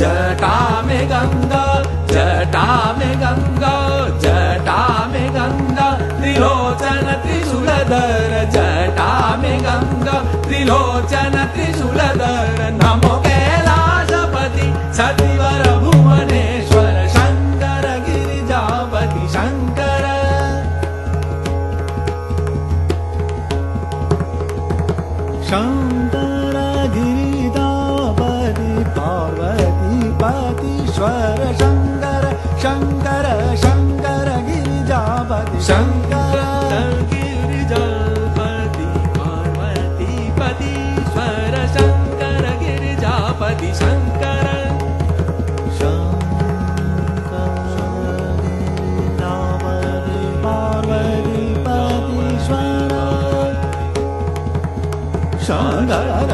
जटा में गंगा, जटा में गंगा, जटा में गंगा, त्रिलोचन त्रिशूलधर, जटा में गंगा, त्रिलोचन त्रिशूलधर। नमो कैलाशपति सतिवर भुवनेश्वर शंकर गिरिजापति शंकर। शंकर गिरिजापति पार्वतीपतीश्वर शंकर, शंकर शंकर गिरिजापति शंकर गिरिजापति पार्वतीपतीश्वर शंकर गिरिजापति शंकर। शंकर